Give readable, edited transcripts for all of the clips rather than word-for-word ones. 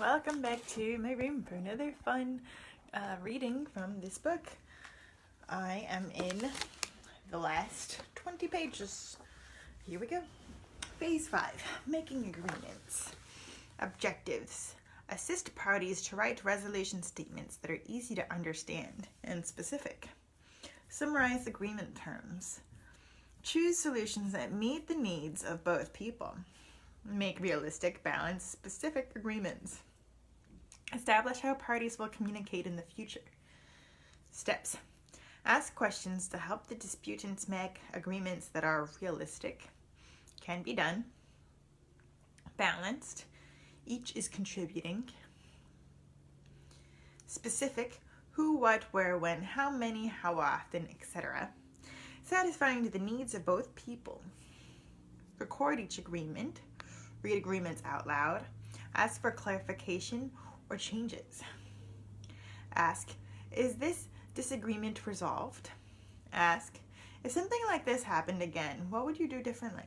Welcome back to my room for another fun reading from this book. I am in the last 20 pages. Here we go. Phase 5, Making Agreements. Objectives. Assist parties to write resolution statements that are easy to understand and specific. Summarize agreement terms. Choose solutions that meet the needs of both people. Make realistic, balanced, specific agreements. Establish how parties will communicate in the future. Steps. Ask questions to help the disputants make agreements that are realistic, can be done, balanced, each is contributing, specific, who, what, where, when, how many, how often, etc., satisfying to the needs of both people. Record each agreement. Read agreements out loud. Ask for clarification or changes. Ask, is this disagreement resolved? Ask, if something like this happened again, what would you do differently?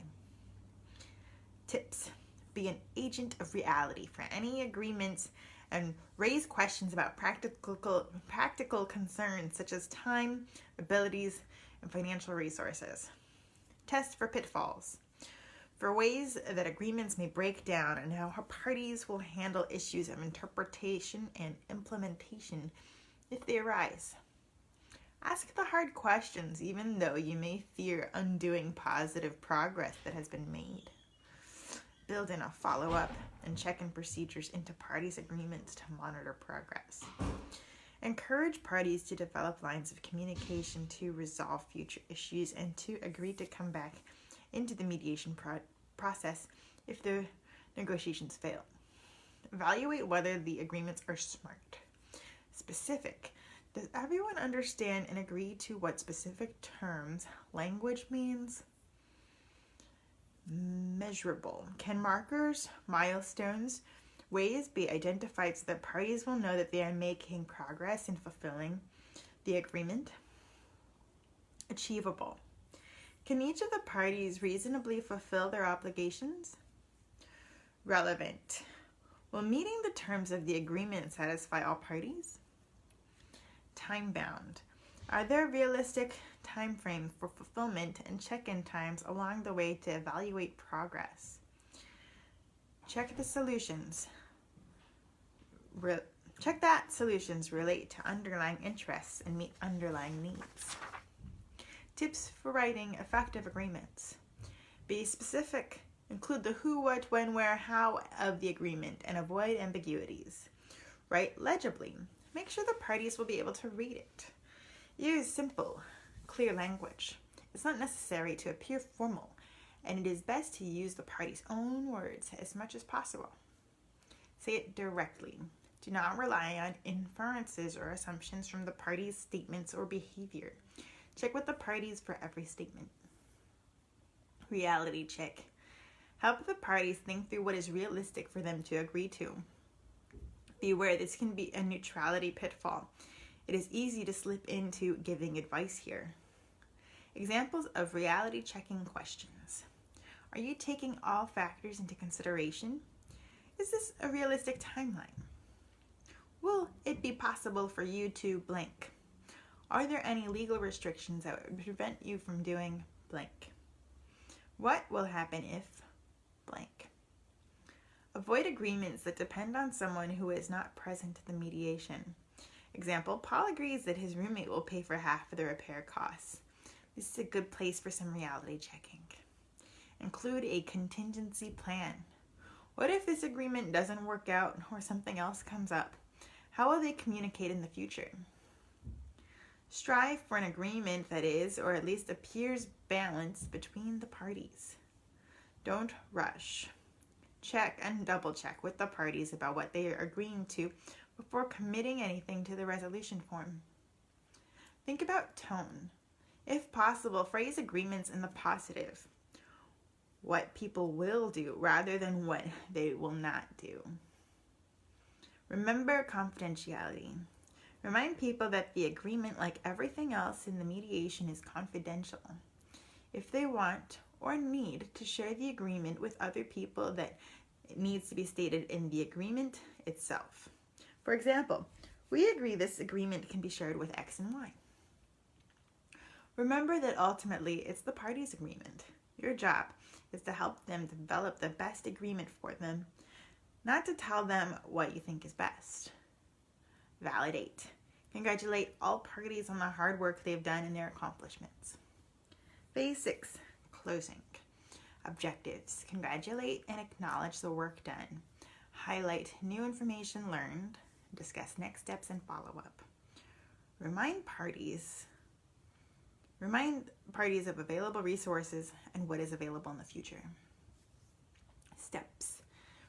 Tips. Be an agent of reality for any agreements and raise questions about practical concerns such as time, abilities, and financial resources. Test for pitfalls. For ways that agreements may break down and how parties will handle issues of interpretation and implementation if they arise. Ask the hard questions even though you may fear undoing positive progress that has been made. Build in a follow-up and check-in procedures into parties' agreements to monitor progress. Encourage parties to develop lines of communication to resolve future issues and to agree to come back into the mediation process if the negotiations fail. Evaluate whether the agreements are smart. Specific. Does everyone understand and agree to what specific terms language means? Measurable. Can markers, milestones, ways be identified so that parties will know that they are making progress in fulfilling the agreement? Achievable. Can each of the parties reasonably fulfill their obligations? Relevant. Will meeting the terms of the agreement satisfy all parties? Time-bound. Are there realistic time frames for fulfillment and check-in times along the way to evaluate progress? Check the solutions. Check that solutions relate to underlying interests and meet underlying needs. Tips for writing effective agreements. Be specific. Include the who, what, when, where, how of the agreement and avoid ambiguities. Write legibly. Make sure the parties will be able to read it. Use simple, clear language. It's not necessary to appear formal, and it is best to use the parties' own words as much as possible. Say it directly. Do not rely on inferences or assumptions from the parties' statements or behavior. Check with the parties for every statement. Reality check. Help the parties think through what is realistic for them to agree to. Beware, this can be a neutrality pitfall. It is easy to slip into giving advice here. Examples of reality checking questions. Are you taking all factors into consideration? Is this a realistic timeline? Will it be possible for you to blank? Are there any legal restrictions that would prevent you from doing blank? What will happen if blank? Avoid agreements that depend on someone who is not present at the mediation. Example, Paul agrees that his roommate will pay for half of the repair costs. This is a good place for some reality checking. Include a contingency plan. What if this agreement doesn't work out or something else comes up? How will they communicate in the future? Strive for an agreement that is, or at least appears, balanced between the parties. Don't rush. Check and double check with the parties about what they are agreeing to before committing anything to the resolution form. Think about tone. If possible, phrase agreements in the positive. What people will do rather than what they will not do. Remember confidentiality. Remind people that the agreement, like everything else in the mediation, is confidential. If they want or need to share the agreement with other people that It needs to be stated in the agreement itself. For example, we agree this agreement can be shared with X and Y. Remember that ultimately it's the parties' agreement. Your job is to help them develop the best agreement for them, not to tell them what you think is best. Validate. Congratulate all parties on the hard work they've done and their accomplishments. Phase 6, closing. Objectives. Congratulate and acknowledge the work done. Highlight new information learned. Discuss next steps and follow-up. Remind parties of available resources and what is available in the future. Steps.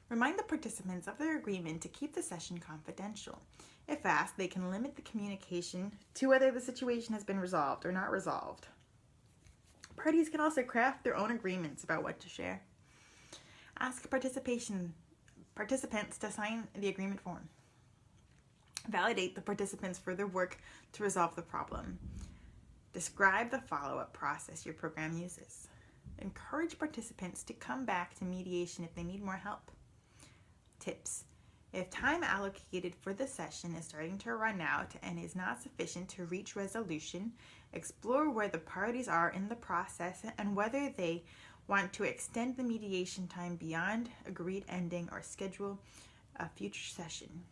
Remind the participants of their agreement to keep the session confidential. If asked, they can limit the communication to whether the situation has been resolved or not resolved. Parties can also craft their own agreements about what to share. Ask participants to sign the agreement form. Validate the participants' further work to resolve the problem. Describe the follow-up process your program uses. Encourage participants to come back to mediation if they need more help. Tips. If time allocated for the session is starting to run out and is not sufficient to reach resolution, explore where the parties are in the process and whether they want to extend the mediation time beyond agreed ending or schedule a future session.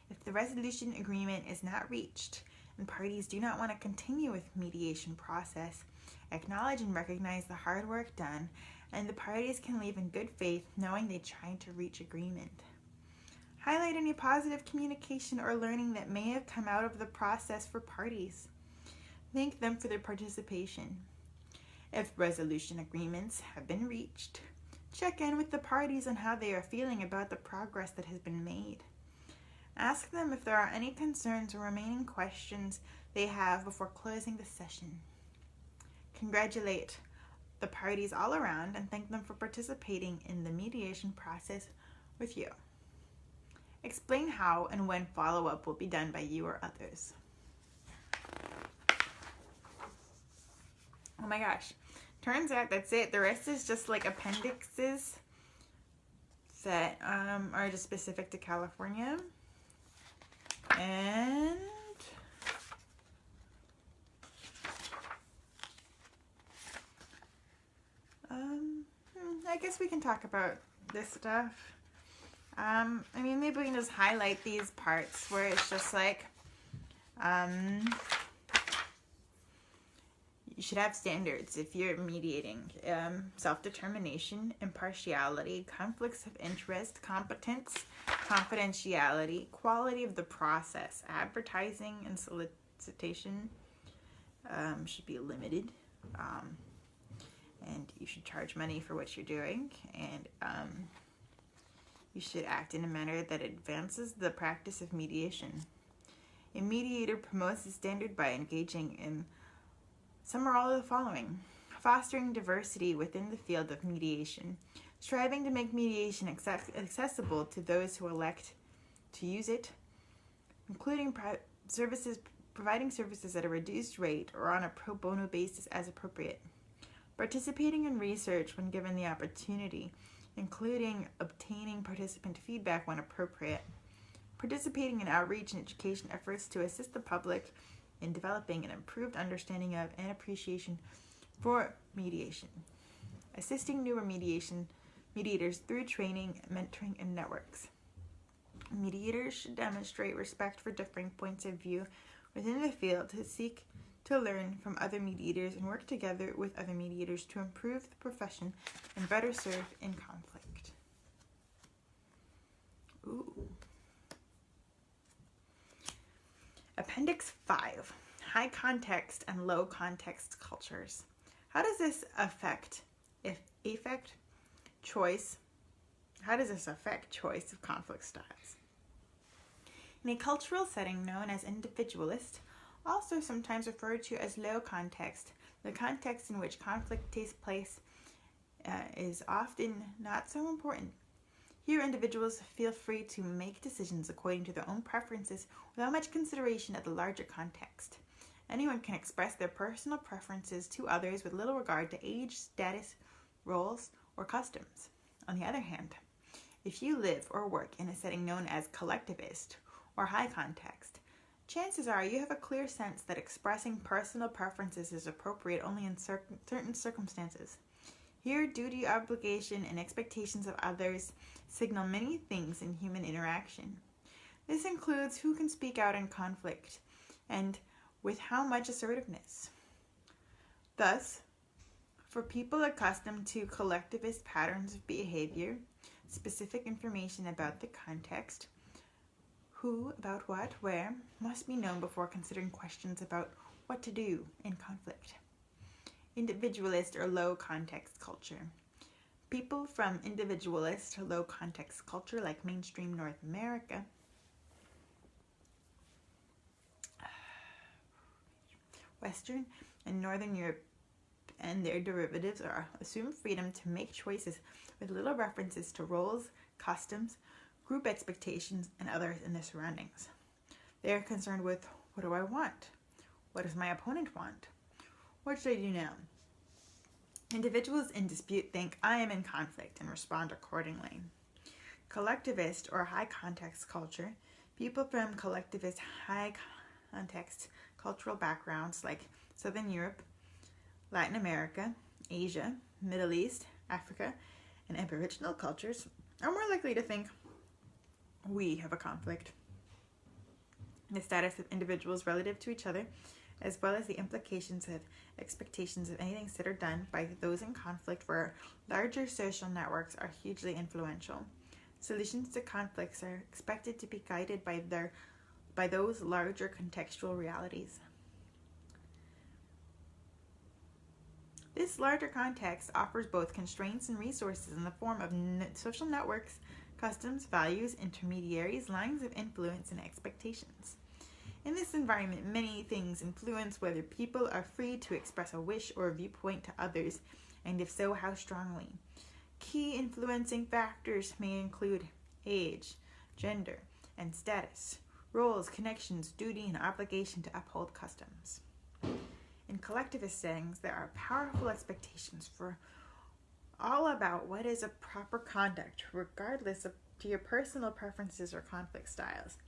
If the resolution agreement is not reached and parties do not want to continue with mediation process, acknowledge and recognize the hard work done, and the parties can leave in good faith knowing they tried to reach agreement. Highlight any positive communication or learning that may have come out of the process for parties. Thank them for their participation. If resolution agreements have been reached, check in with the parties on how they are feeling about the progress that has been made. Ask them if there are any concerns or remaining questions they have before closing the session. Congratulate the parties all around and thank them for participating in the mediation process with you. Explain how and when follow-up will be done by you or others. Oh my gosh. Turns out that's it. The rest is just like appendixes that are just specific to California. And I guess we can talk about this stuff. I mean, maybe we can just highlight these parts where it's just like, you should have standards if you're mediating. Self-determination, impartiality, conflicts of interest, competence, confidentiality, quality of the process, advertising and solicitation should be limited. And you should charge money for what you're doing. And you should act in a manner that advances the practice of mediation. A mediator promotes the standard by engaging in some or all of the following: fostering diversity within the field of mediation, striving to make mediation accessible to those who elect to use it, including providing services at a reduced rate or on a pro bono basis as appropriate, participating in research when given the opportunity, including obtaining participant feedback when appropriate, participating in outreach and education efforts to assist the public in developing an improved understanding of and appreciation for mediation, assisting newer mediators through training, mentoring, and networks. Mediators should demonstrate respect for differing points of view within the field to seek to learn from other mediators and work together with other mediators to improve the profession and better serve in conflict. Ooh. Appendix 5, high context and low context cultures. How does this affect choice of conflict styles? In a cultural setting known as individualist, also sometimes referred to as low context, the context in which conflict takes place is often not so important. Here, individuals feel free to make decisions according to their own preferences without much consideration of the larger context. Anyone can express their personal preferences to others with little regard to age, status, roles, or customs. On the other hand, if you live or work in a setting known as collectivist or high context, chances are you have a clear sense that expressing personal preferences is appropriate only in certain circumstances. Here, duty, obligation, and expectations of others signal many things in human interaction. This includes who can speak out in conflict and with how much assertiveness. Thus, for people accustomed to collectivist patterns of behavior, specific information about the context, who, about what, where, must be known before considering questions about what to do in conflict. Individualist or low context culture. People from individualist or low context culture like mainstream North America Western and Northern Europe and their derivatives assume freedom to make choices with little references to roles, customs, group expectations, and others in their surroundings. They are concerned with, what do I want? What does my opponent want? What should I do now? Individuals in dispute think, I am in conflict, and respond accordingly. Collectivist or high context culture, people from collectivist high context cultural backgrounds like Southern Europe, Latin America, Asia, Middle East, Africa, and Aboriginal cultures are more likely to think we have a conflict. The status of individuals relative to each other, as well as the implications of expectations of anything said or done by those in conflict for larger social networks are hugely influential. Solutions to conflicts are expected to be guided by those larger contextual realities. This larger context offers both constraints and resources in the form of social networks, customs, values, intermediaries, lines of influence, and expectations. In this environment, many things influence whether people are free to express a wish or a viewpoint to others, and if so, how strongly. Key influencing factors may include age, gender, and status, roles, connections, duty, and obligation to uphold customs. In collectivist settings, there are powerful expectations for all about what is a proper conduct, regardless of your personal preferences or conflict styles.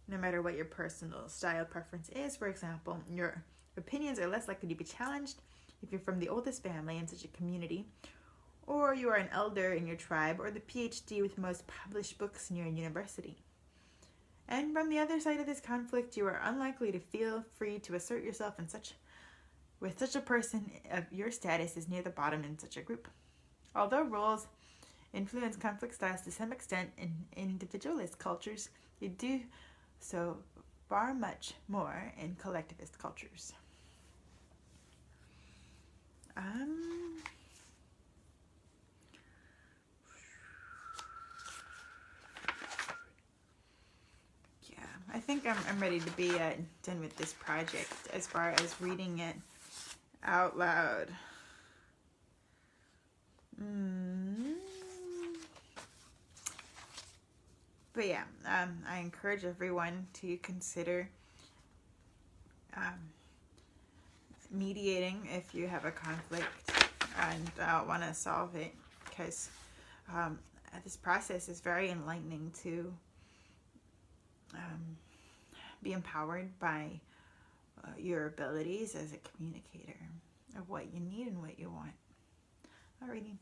No matter what your personal style preference is, for example, your opinions are less likely to be challenged if you're from the oldest family in such a community, or you are an elder in your tribe, or the PhD with the most published books in your university. And from the other side of this conflict, you are unlikely to feel free to assert yourself with such a person of your status is near the bottom in such a group. Although roles influence conflict styles to some extent in individualist cultures, they do so far much more in collectivist cultures. I think I'm ready to be done with this project as far as reading it out loud. But yeah, I encourage everyone to consider mediating if you have a conflict and want to solve it, because this process is very enlightening to be empowered by your abilities as a communicator of what you need and what you want. Alrighty.